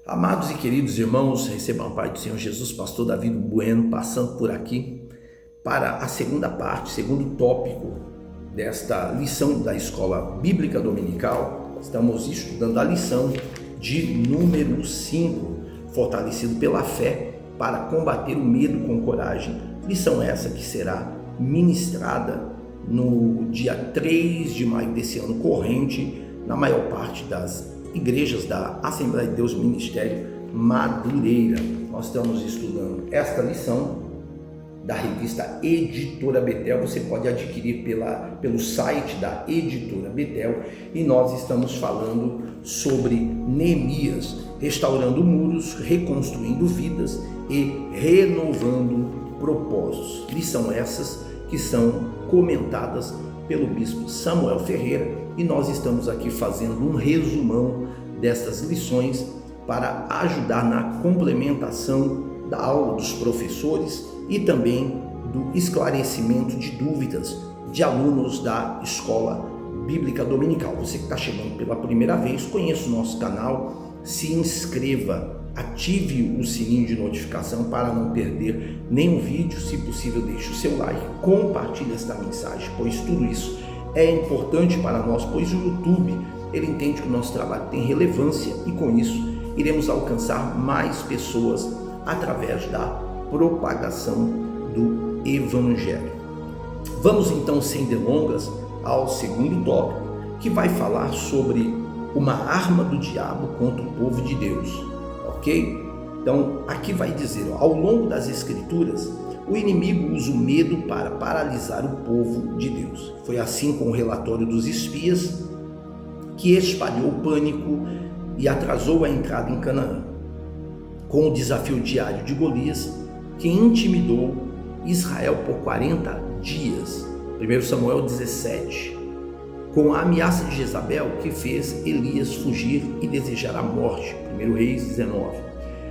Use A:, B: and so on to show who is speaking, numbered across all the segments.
A: Amados e queridos irmãos, recebam a paz do Senhor Jesus, pastor Davi Bueno, passando por aqui para a segunda parte, segundo tópico desta lição da Escola Bíblica Dominical. Estamos estudando a lição de número 5, fortalecido pela fé para combater o medo com coragem. Lição essa que será ministrada no dia 3 de maio desse ano corrente, na maior parte das igrejas da Assembleia de Deus Ministério Madureira. Nós estamos estudando esta lição da revista Editora Betel. Você pode adquirir pelo site da Editora Betel, e nós estamos falando sobre Neemias, restaurando muros, reconstruindo vidas e renovando propósitos. Lição essas que são comentadas pelo bispo Samuel Ferreira, e nós estamos aqui fazendo um resumão destas lições para ajudar na complementação da aula dos professores e também do esclarecimento de dúvidas de alunos da Escola Bíblica Dominical. Você que está chegando pela primeira vez, conheça o nosso canal, se inscreva, ative o sininho de notificação para não perder nenhum vídeo. Se possível, deixe o seu like, compartilhe esta mensagem, pois tudo isso é importante para nós, pois o YouTube ele entende que o nosso trabalho tem relevância, e com isso iremos alcançar mais pessoas através da propagação do Evangelho. Vamos então, sem delongas, ao segundo tópico, que vai falar sobre uma arma do diabo contra o povo de Deus. Ok? Então, aqui vai dizer, ao longo das Escrituras, o inimigo usa o medo para paralisar o povo de Deus. Foi assim com o relatório dos espias, que espalhou o pânico e atrasou a entrada em Canaã. Com o desafio diário de Golias, que intimidou Israel por 40 dias. 1 Samuel 17. Com a ameaça de Jezabel, que fez Elias fugir e desejar a morte. 1 Reis 19.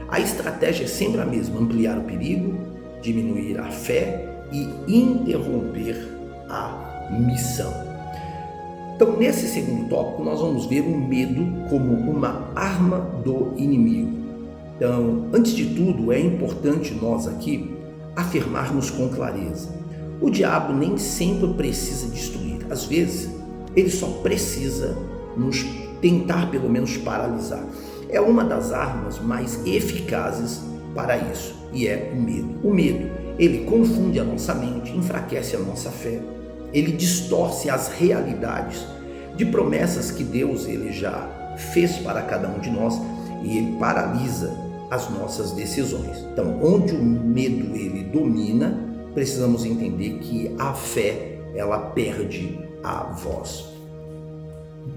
A: A estratégia é sempre a mesma: ampliar o perigo, diminuir a fé e interromper a missão. Então, nesse segundo tópico, nós vamos ver o medo como uma arma do inimigo. Então, antes de tudo, é importante nós aqui afirmarmos com clareza: o diabo nem sempre precisa destruir. Às vezes, ele só precisa nos tentar, pelo menos, paralisar. É uma das armas mais eficazes para isso, e é o medo. O medo, ele confunde a nossa mente, enfraquece a nossa fé, ele distorce as realidades de promessas que Deus ele já fez para cada um de nós, e ele paralisa as nossas decisões. Então, onde o medo ele domina, precisamos entender que a fé ela perde a voz.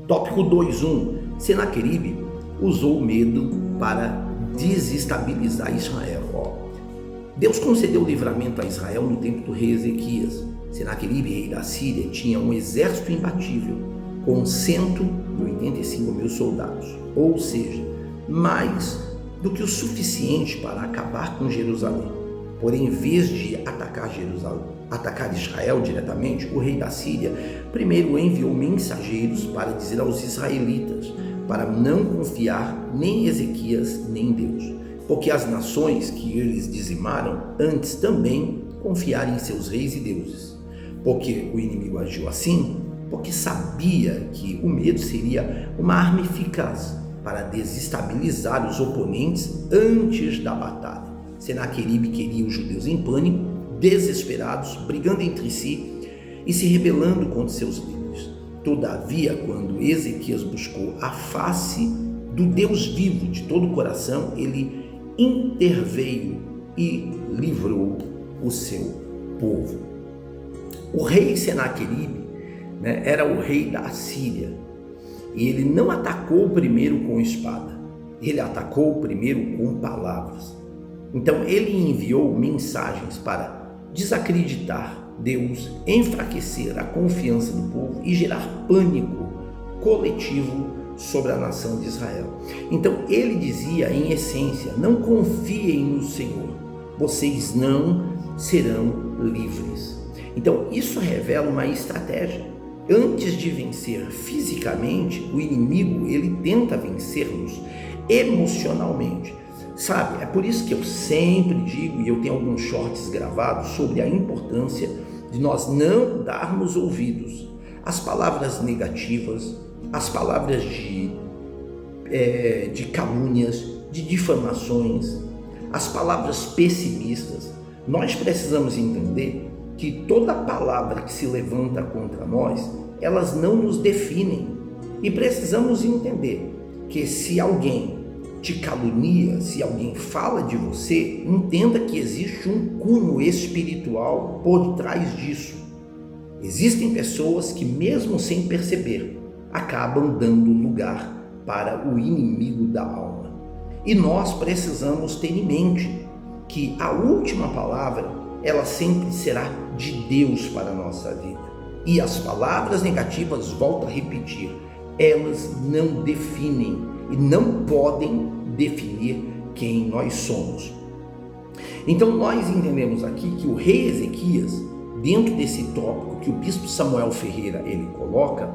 A: Tópico 2.1. Senaqueribe usou o medo para desestabilizar Israel. Deus concedeu livramento a Israel no tempo do rei Ezequias. Senaqueribe, rei da Síria, tinha um exército imbatível com 185 mil soldados, ou seja, mais do que o suficiente para acabar com Jerusalém. Porém, em vez de atacar Israel diretamente, o rei da Síria primeiro enviou mensageiros para dizer aos israelitas para não confiar nem em Ezequias nem em Deus, porque as nações que eles dizimaram antes também confiaram em seus reis e deuses. Porque o inimigo agiu assim? Porque sabia que o medo seria uma arma eficaz para desestabilizar os oponentes antes da batalha. Senaqueribe queria os judeus em pânico, desesperados, brigando entre si e se rebelando contra seus líderes. Todavia, quando Ezequias buscou a face do Deus vivo de todo o coração, ele interveio e livrou o seu povo. O rei Senaqueribe, era o rei da Síria, e ele não atacou primeiro com espada, ele atacou primeiro com palavras. Então ele enviou mensagens para desacreditar Deus, enfraquecer a confiança do povo e gerar pânico coletivo sobre a nação de Israel. Então ele dizia, em essência: não confiem no Senhor, vocês não serão livres. Então isso revela uma estratégia. Antes de vencer fisicamente, o inimigo ele tenta vencer-nos emocionalmente. Sabe, é por isso que eu sempre digo, e eu tenho alguns shorts gravados sobre a importância de nós não darmos ouvidos às palavras negativas, às palavras de calúnias, de difamações, às palavras pessimistas. Nós precisamos entender que toda palavra que se levanta contra nós, elas não nos definem. E precisamos entender que se alguém te calunia, se alguém fala de você, entenda que existe um cunho espiritual por trás disso. Existem pessoas que, mesmo sem perceber, acabam dando lugar para o inimigo da alma. E nós precisamos ter em mente que a última palavra, ela sempre será de Deus para a nossa vida. E as palavras negativas, volto a repetir, elas não definem e não podem definir quem nós somos. Então nós entendemos aqui que o rei Ezequias, dentro desse tópico que o bispo Samuel Ferreira ele coloca,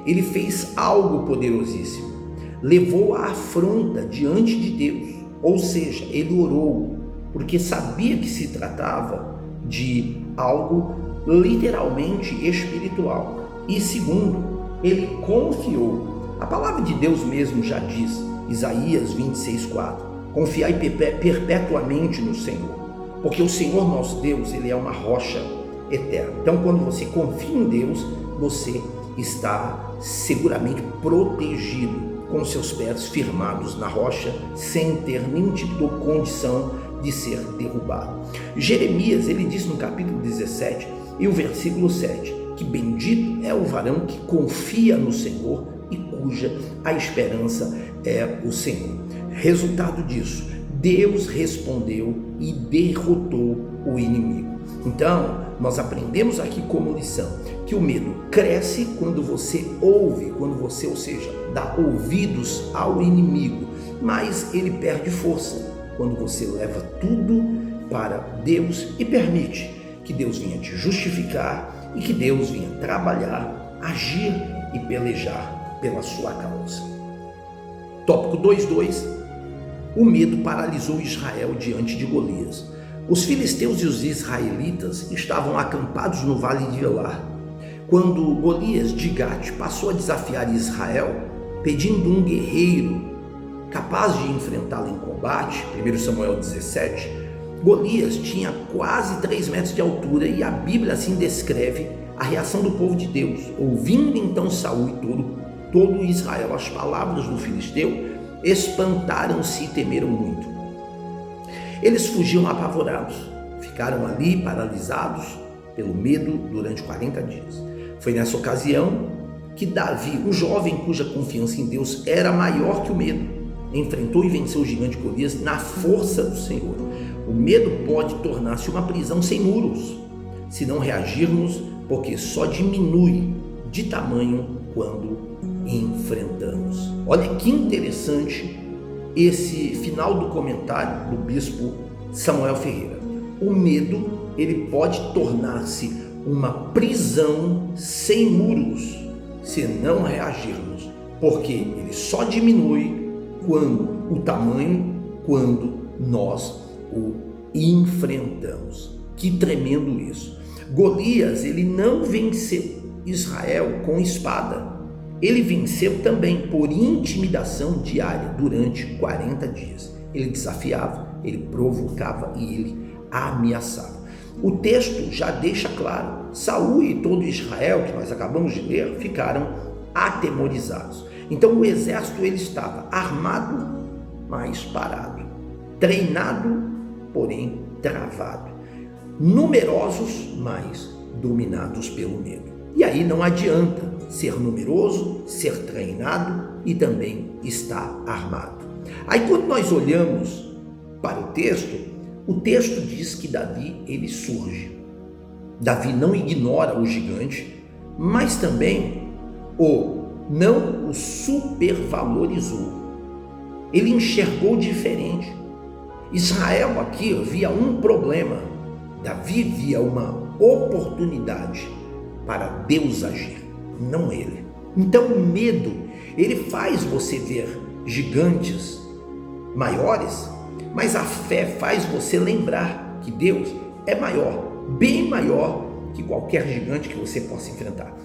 A: ele fez algo poderosíssimo, levou a afronta diante de Deus, ou seja, ele orou, porque sabia que se tratava de algo literalmente espiritual. E segundo, ele confiou. A palavra de Deus mesmo já diz, Isaías 26:4, confiai perpetuamente no Senhor, porque o Senhor nosso Deus, ele é uma rocha eterna. Então, quando você confia em Deus, você está seguramente protegido, com seus pés firmados na rocha, sem ter nenhum tipo de condição de ser derrubado. Jeremias, ele diz no capítulo 17 e o versículo 7, que bendito é o varão que confia no Senhor e cuja a esperança é o Senhor. Resultado disso, Deus respondeu e derrotou o inimigo. Então, nós aprendemos aqui como lição que o medo cresce quando você ouve, ou seja, dá ouvidos ao inimigo, mas ele perde força quando você leva tudo para Deus e permite que Deus venha te justificar e que Deus venha trabalhar, agir e pelejar pela sua causa. Tópico 2.2. O medo paralisou Israel diante de Golias. Os filisteus e os israelitas estavam acampados no vale de Elar, quando Golias de Gate passou a desafiar Israel, pedindo um guerreiro capaz de enfrentá-lo em combate. 1 Samuel 17. Golias tinha quase 3 metros de altura e a Bíblia assim descreve a reação do povo de Deus. Ouvindo então Saul e todo Israel as palavras do filisteu, espantaram-se e temeram muito. Eles fugiam apavorados, ficaram ali paralisados pelo medo durante 40 dias. Foi nessa ocasião que Davi, o jovem cuja confiança em Deus era maior que o medo, enfrentou e venceu o gigante Golias na força do Senhor. O medo pode tornar-se uma prisão sem muros, se não reagirmos, porque só diminui de tamanho quando enfrentamos. Olha que interessante esse final do comentário do bispo Samuel Ferreira. O medo, ele pode tornar-se uma prisão sem muros, se não reagirmos, porque ele só diminui quando nós o enfrentamos. Que tremendo isso! Golias, ele não venceu Israel com espada, ele venceu também por intimidação diária durante 40 dias. Ele desafiava, ele provocava e ele ameaçava. O texto já deixa claro, Saul e todo Israel, que nós acabamos de ler, ficaram atemorizados. Então o exército ele estava armado, mas parado, treinado, porém travado, numerosos, mas dominados pelo medo. E aí não adianta ser numeroso, ser treinado e também estar armado. Aí quando nós olhamos para o texto diz que Davi ele surge. Davi não ignora o gigante, mas também não o supervalorizou. Ele enxergou diferente. Israel aqui via um problema, Davi via uma oportunidade para Deus agir, não ele. Então o medo, ele faz você ver gigantes maiores, mas a fé faz você lembrar que Deus é maior, bem maior que qualquer gigante que você possa enfrentar.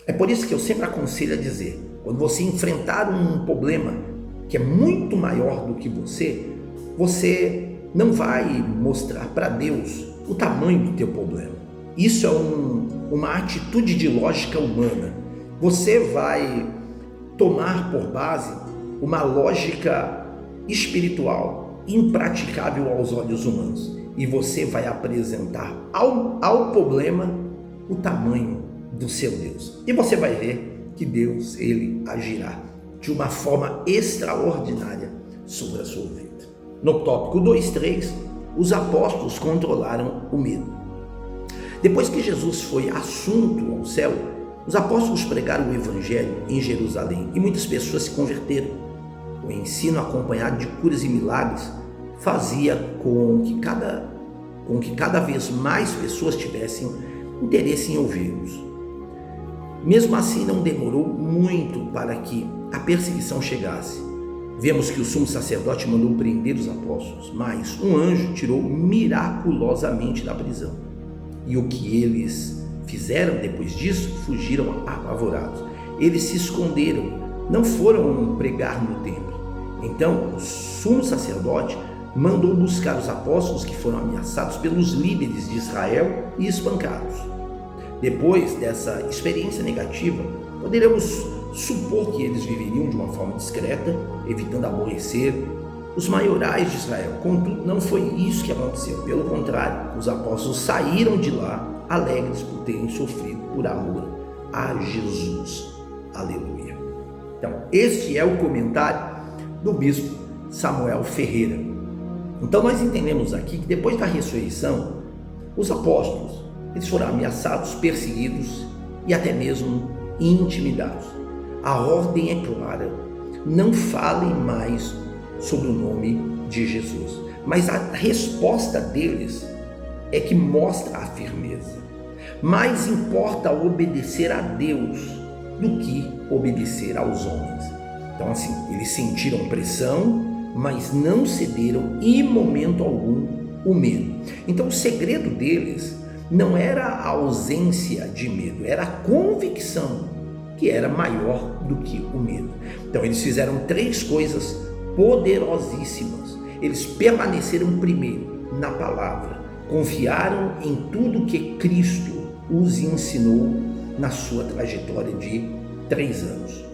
A: É por isso que eu sempre aconselho a dizer, quando você enfrentar um problema que é muito maior do que você não vai mostrar para Deus o tamanho do teu problema. Isso é uma atitude de lógica humana. Você vai tomar por base uma lógica espiritual impraticável aos olhos humanos. E você vai apresentar ao problema o tamanho do seu Deus. E você vai ver que Deus, ele agirá de uma forma extraordinária sobre a sua vida. No tópico 2.3, os apóstolos controlaram o medo. Depois que Jesus foi assunto ao céu, os apóstolos pregaram o evangelho em Jerusalém e muitas pessoas se converteram. O ensino acompanhado de curas e milagres fazia com que cada vez mais pessoas tivessem interesse em ouvi-los. Mesmo assim, não demorou muito para que a perseguição chegasse. Vemos que o sumo sacerdote mandou prender os apóstolos, mas um anjo tirou miraculosamente da prisão. E o que eles fizeram depois disso? Fugiram apavorados. Eles se esconderam, não foram pregar no templo. Então, o sumo sacerdote mandou buscar os apóstolos que foram ameaçados pelos líderes de Israel e espancados. Depois dessa experiência negativa, poderíamos supor que eles viveriam de uma forma discreta, evitando aborrecer os maiorais de Israel. Contudo, não foi isso que aconteceu. Pelo contrário, os apóstolos saíram de lá alegres por terem sofrido por amor a Jesus. Aleluia. Então, este é o comentário do bispo Samuel Ferreira. Então, nós entendemos aqui que depois da ressurreição, os apóstolos, eles foram ameaçados, perseguidos e até mesmo intimidados. A ordem é clara: não falem mais sobre o nome de Jesus. Mas a resposta deles é que mostra a firmeza. Mais importa obedecer a Deus do que obedecer aos homens. Então, assim, eles sentiram pressão, mas não cederam em momento algum o medo. Então, o segredo deles não era a ausência de medo, era a convicção que era maior do que o medo. Então, eles fizeram 3 coisas poderosíssimas. Eles permaneceram primeiro na palavra, confiaram em tudo que Cristo os ensinou na sua trajetória de 3 anos.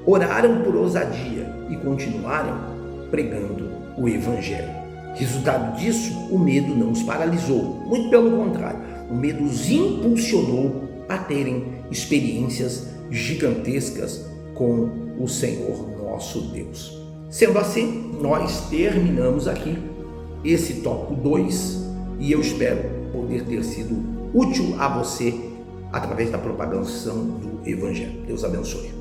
A: Oraram por ousadia e continuaram pregando o evangelho. Resultado disso, o medo não os paralisou, muito pelo contrário, o medo os impulsionou a terem experiências gigantescas com o Senhor nosso Deus. Sendo assim, nós terminamos aqui esse tópico 2 e eu espero poder ter sido útil a você através da propagação do Evangelho. Deus abençoe.